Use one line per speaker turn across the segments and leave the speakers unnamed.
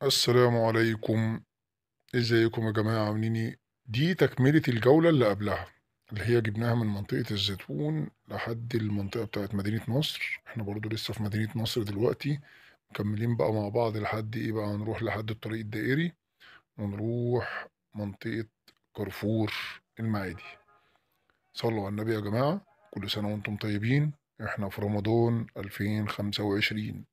السلام عليكم. ازيكم يا جماعة عاملين ايه؟ دي تكملة الجولة اللي قبلها، اللي هي جبناها من منطقة الزيتون لحد المنطقة بتاعت مدينة نصر. احنا برضو لسه في مدينة نصر دلوقتي، مكملين بقى مع بعض لحد ايه بقى، هنروح لحد الطريق الدائري ونروح منطقة كارفور المعادي. صلوا على النبي يا جماعة، كل سنة وانتم طيبين. احنا في رمضان 2025.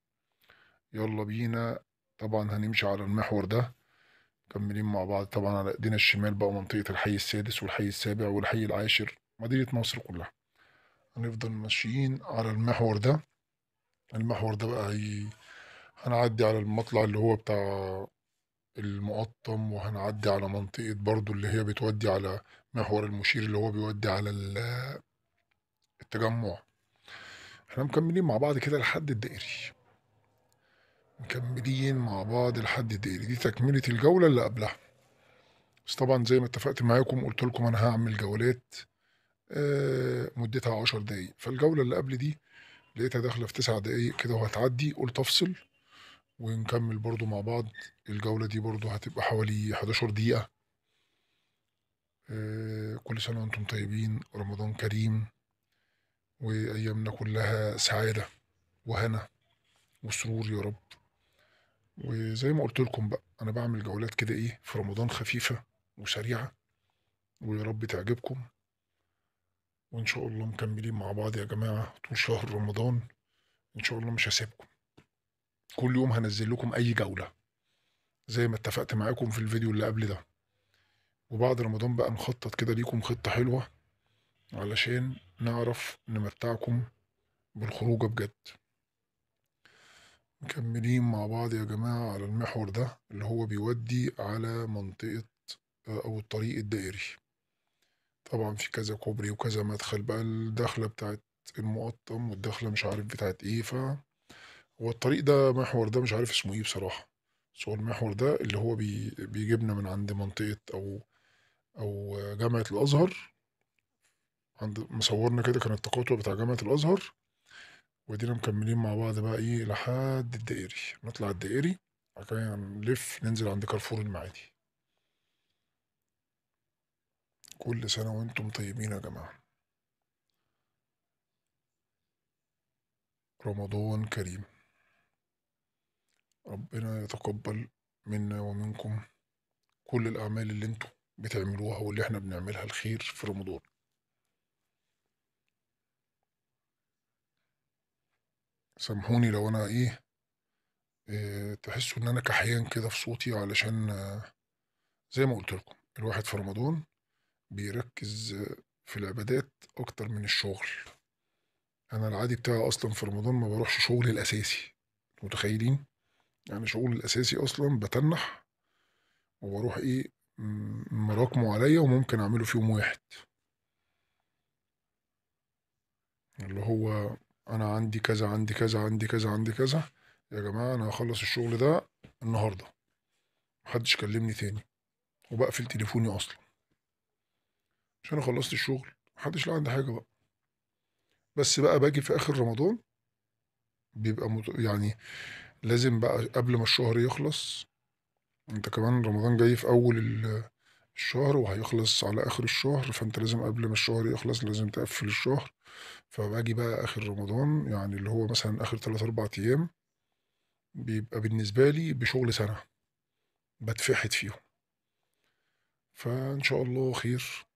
يلا بينا. طبعا هنمشي على المحور ده، مكملين مع بعض طبعا. على ايدينا الشمال بقى منطقة الحي السادس والحي السابع والحي العاشر، مدينة نصر كلها. هنفضل ماشيين على المحور ده. المحور ده بقى هنعدي على المطلع اللي هو بتاع المقطم، وهنعدي على منطقة برضو اللي هي بتودي على محور المشير اللي هو بيودي على التجمع. احنا مكملين مع بعض كده لحد الدائري، مكملين مع بعض لحد الدائري. دي تكملة الجولة اللي قبلها. بس طبعا زي ما اتفقت معاكم قلت لكم انا هعمل جولات مدتها 10 دقايق. فالجولة اللي قبل دي لقيتها داخلة في 9 دقايق كده وهتعدي، قلت أفصل ونكمل برضو مع بعض. الجولة دي برضو هتبقى حوالي 11 دقيقة. كل سنة وانتم طيبين، رمضان كريم وأيامنا كلها سعادة وهنا وسرور يا رب. وزي ما قلت لكم بقى أنا بعمل جولات كده إيه في رمضان، خفيفة وسريعة، ويا رب تعجبكم. وإن شاء الله مكملين مع بعض يا جماعة طول شهر رمضان. إن شاء الله مش هسيبكم، كل يوم هنزل لكم اي جولة زي ما اتفقت معاكم في الفيديو اللي قبل ده. وبعد رمضان بقى نخطط كده ليكم خطة حلوة علشان نعرف نمتعكم بالخروجة بجد. مكملين مع بعض يا جماعة على المحور ده اللي هو بيودي على منطقة او الطريق الدائري. طبعا في كذا كوبري وكذا مدخل بقى، الدخلة بتاعت المقطم والدخلة مش عارف بتاعت ايه. هو الطريق ده محور ده مش عارف اسمه ايه بصراحة. بس هو المحور ده اللي هو بيجيبنا من عند منطقة او جامعة الازهر. عند مصورنا كده كان التقاطع بتاع جامعة الازهر. ودينا مكملين مع بعض بقى ايه لحد الدائري. نطلع الدائري بعد كده نلف ننزل عند كارفور المعادي. كل سنة وانتم طيبين يا جماعة، رمضان كريم. ربنا يتقبل منا ومنكم كل الأعمال اللي انتم بتعملوها واللي احنا بنعملها الخير في رمضان. سامحوني لو انا تحسوا ان انا كحيان كده في صوتي، علشان زي ما قلت لكم الواحد في رمضان بيركز في العبادات اكتر من الشغل. انا العادي بتاعي اصلا في رمضان ما بروحش شغلي الاساسي، متخيلين؟ يعني شغلي الاساسي اصلا بتنح وبروح مراكمه عليا وممكن اعمله في يوم واحد. اللي هو انا عندي كذا عندي كذا عندي كذا عندي كذا، يا جماعة انا هخلص الشغل ده النهاردة، محدش كلمني تاني. وبقفل تليفوني اصلا عشان انا خلصت الشغل، محدش لا عندي حاجة بقى. بس بقى باجي في اخر رمضان بيبقى يعني لازم بقى قبل ما الشهر يخلص. انت كمان رمضان جاي في اول الشهر وهيخلص على اخر الشهر، فانت لازم قبل ما الشهر يخلص لازم تقفل الشهر. فباجي بقى اخر رمضان يعني اللي هو مثلا اخر 3 4 ايام بيبقى بالنسبة لي بشغل سنة بتفحت فيهم. فان شاء الله خير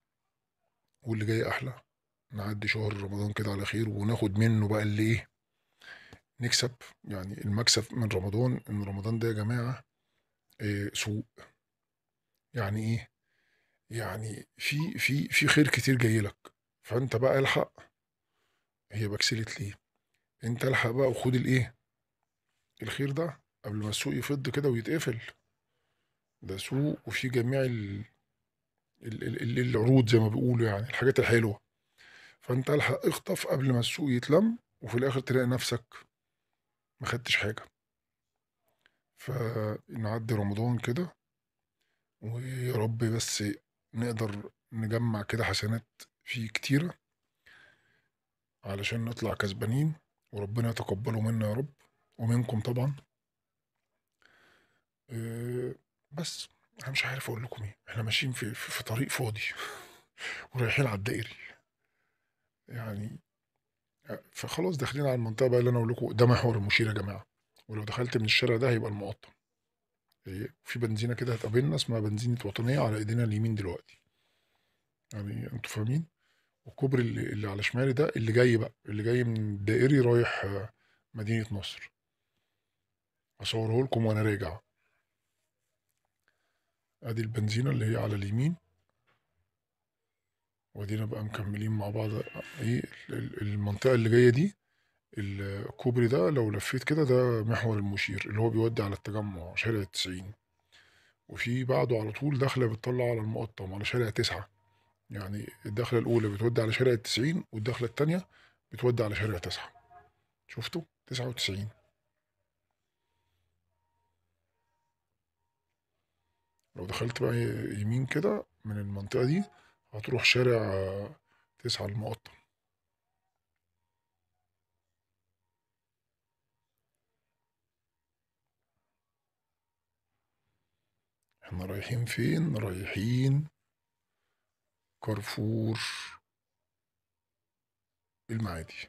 واللي جاي احلى. نعدي شهر رمضان كده على خير وناخد منه بقى اللي نكسب. يعني المكسب من رمضان ان رمضان ده يا جماعة سوق. يعني يعني في خير كتير جاي لك. فانت بقى الحق، هي بكسلت ليه؟ انت الحق بقى وخد الخير ده قبل ما السوق يفض كده ويتقفل. ده سوق وفي جميع العروض زي ما بيقولوا، يعني الحاجات الحلوة. فانت الحق اخطف قبل ما السوق يتلم وفي الاخر تلاقي نفسك ما خدتش حاجة. فنعدي رمضان كده ويا رب بس نقدر نجمع كده حسنات فيه كتيرة علشان نطلع كسبانين، وربنا يتقبله منا يا رب ومنكم طبعا. بس انا مش عارف اقول لكم ايه، احنا ماشيين في طريق فاضي ورايحين على الدائري يعني. فخلاص داخلين على المنطقه بقى اللي انا اقول لكم ده محور المشير يا جماعه. ولو دخلت من الشارع ده هيبقى المقطم. في بنزينه كده هتقابلنا اسمها بنزينه وطنيه على ايدينا اليمين دلوقتي. يعني انتوا فاهمين. والكوبري اللي على شمالي ده اللي جاي بقى، اللي جاي من الدائري رايح مدينه نصر. هصوره لكم وانا راجع. ادي البنزينه اللي هي على اليمين. وادينا بقى مكملين مع بعض. ايه المنطقه اللي جايه دي، الكوبري ده لو لفيت كده ده محور المشير اللي هو بيودي على التجمع شارع التسعين. وفي بعده على طول دخلة بتطلع على المقطم على شارع تسعة. يعني الدخلة الأولى بتودي على شارع التسعين، والدخلة التانية بتودي على شارع تسعة. شفتوا؟ 99. لو دخلت بقى يمين كده من المنطقة دي هتروح شارع تسعة المقطم. احنا رايحين فين؟ رايحين كارفور المعادي.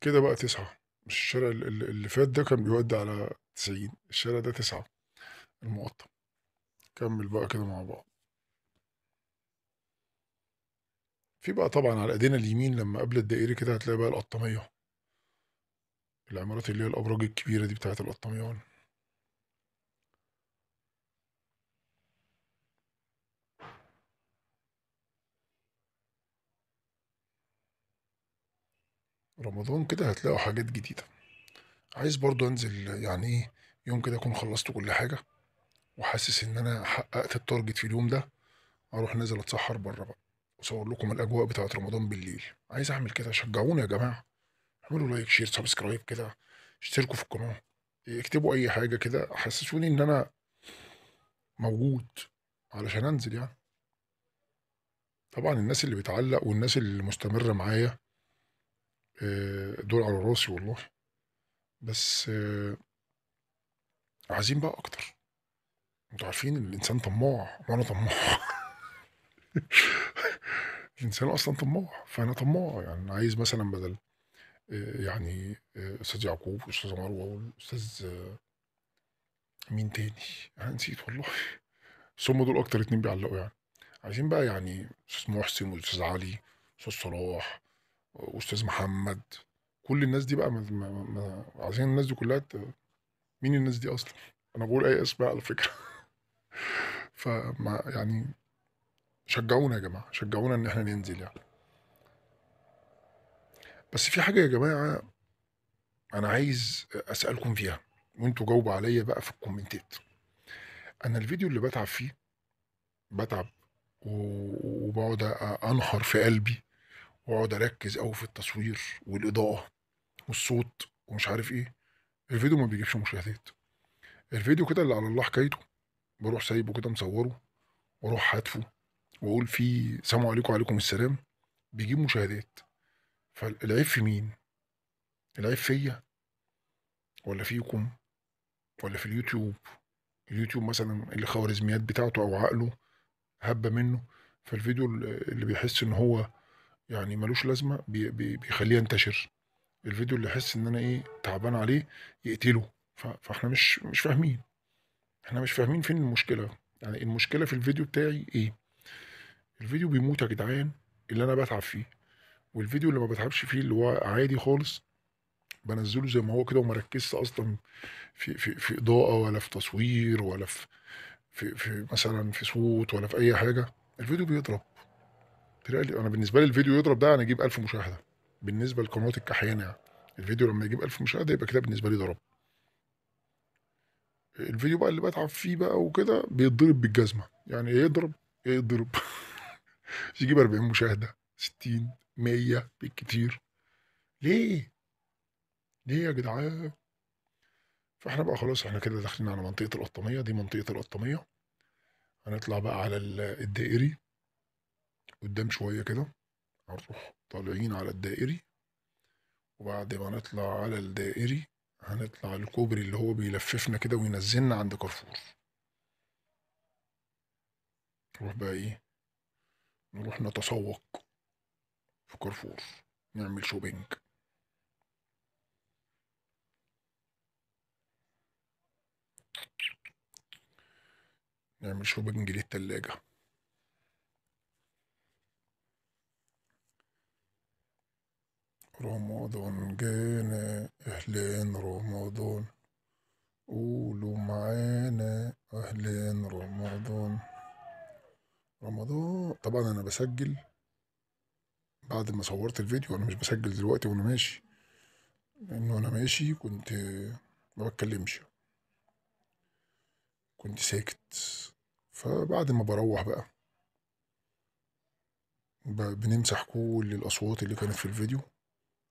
كده بقى تسعة. مش الشارع اللي فات ده كان بيودي على 90، الشارع ده تسعة المقطم. كمل بقى كده مع بعض. في بقى طبعا على ايدينا اليمين لما قبل الدائري كده هتلاقي بقى القطامية. العمارات اللي هي الأبراج الكبيرة دي بتاعت القطامية. رمضان كده هتلاقوا حاجات جديدة. عايز برضو انزل يعني ايه، يوم كده اكون خلصت كل حاجة وحاسس ان انا حققت التارجت في اليوم ده. اروح نازل اتسحر بره بقى واصور لكم الاجواء بتاعت رمضان بالليل. عايز اعمل كده، شجعوني يا جماعة. اعملوا لايك شير سبسكرايب كده. اشتركوا في القناة. اكتبوا اي حاجة كده حسسوني ان انا موجود علشان انزل يعني. طبعا الناس اللي بتعلق والناس اللي مستمرة معايا دول على راسي والله. بس عايزين بقى اكتر. انتوا عارفين ان الانسان طماع وانا طماع. الانسان اصلا طماع فانا طماع. يعني عايز مثلا بدل يعني استاذ يعقوب واستاذ مروه والاستاذ مين تاني، انا نسيت والله. بس هم دول اكتر اتنين بيعلقوا يعني. عايزين بقى يعني استاذ محسن واستاذ علي، استاذ صلاح واستاذ محمد. كل الناس دي بقى عايزين الناس دي كلها مين الناس دي اصلا؟ انا بقول اي اسماء على فكره. فما يعني شجعونا يا جماعه، شجعونا ان احنا ننزل يعني. بس في حاجه يا جماعه انا عايز اسالكم فيها وانتوا جاوبوا عليا بقى في الكومنتات. انا الفيديو اللي بتعب فيه، بتعب وبقعد انهر في قلبي واقعد اركز قوي في التصوير والاضاءه والصوت ومش عارف ايه. الفيديو ما بيجيبش مشاهدات. الفيديو كده اللي على الله حكايته بروح سايبه كده مصوره واروح هاتفه واقول فيه سلام عليكم وعليكم السلام، بيجيب مشاهدات. فالعيب في مين؟ العيب فيا ولا فيكم ولا في اليوتيوب؟ اليوتيوب مثلا اللي خوارزميات بتاعته او عقله هبه منه. فالفيديو اللي بيحس ان هو يعني ملوش لازمه بيخليه ينتشر. الفيديو اللي يحس ان انا ايه تعبان عليه يقتله. فاحنا مش فاهمين. احنا مش فاهمين فين المشكله. يعني المشكله في الفيديو بتاعي ايه؟ الفيديو بيموت يا جدعان اللي انا بتعب فيه. والفيديو اللي ما بتعبش فيه اللي هو عادي خالص بنزله زي ما هو كده ومركزش اصلا في اضاءه ولا في تصوير ولا في مثلا في صوت ولا في اي حاجه. الفيديو بيضرب. تلاقي انا بالنسبه لي الفيديو يضرب ده انا اجيب 1000 مشاهده. بالنسبه لقناه الكحيانه يعني الفيديو لما يجيب 1000 مشاهده يبقى كده بالنسبه لي ضرب. الفيديو بقى اللي بتعب فيه بقى وكده بيتضرب بالجزمه. يعني ايه يضرب؟ ايه يضرب؟ يجيب 40 مشاهده 60 100 بالكتير. ليه؟ ليه يا جدعان؟ فاحنا بقى خلاص احنا كده داخلين على منطقه القطاميه. دي منطقه القطاميه. هنطلع بقى على الدائري قدام شويه كده هنروح طالعين على الدائري، وبعد ما نطلع على الدائري هنطلع الكوبري اللي هو بيلففنا كده وينزلنا عند كارفور. نروح بقى ايه، نروح نتسوق في كارفور، نعمل شوبينج. نعمل شوبينج للتلاجة. رمضان جانا أهلين رمضان، قولوا معانا أهلين رمضان. رمضان طبعا أنا بسجل بعد ما صورت الفيديو، أنا مش بسجل دلوقتي وأنا ماشي، لأنه أنا ماشي كنت ما بتكلمش، كنت ساكت. فبعد ما بروح بقى بنمسح كل الأصوات اللي كانت في الفيديو،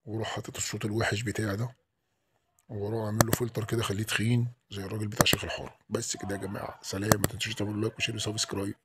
وأروح حاطط الصوت الوحش بتاعي ده، وأروح أعمل له فلتر كده خليه تخين زي الراجل بتاع شيخ الحارة. بس كده يا جماعة، سلام. ما تنسوش تعملوا لايك وشير وسبسكرايب.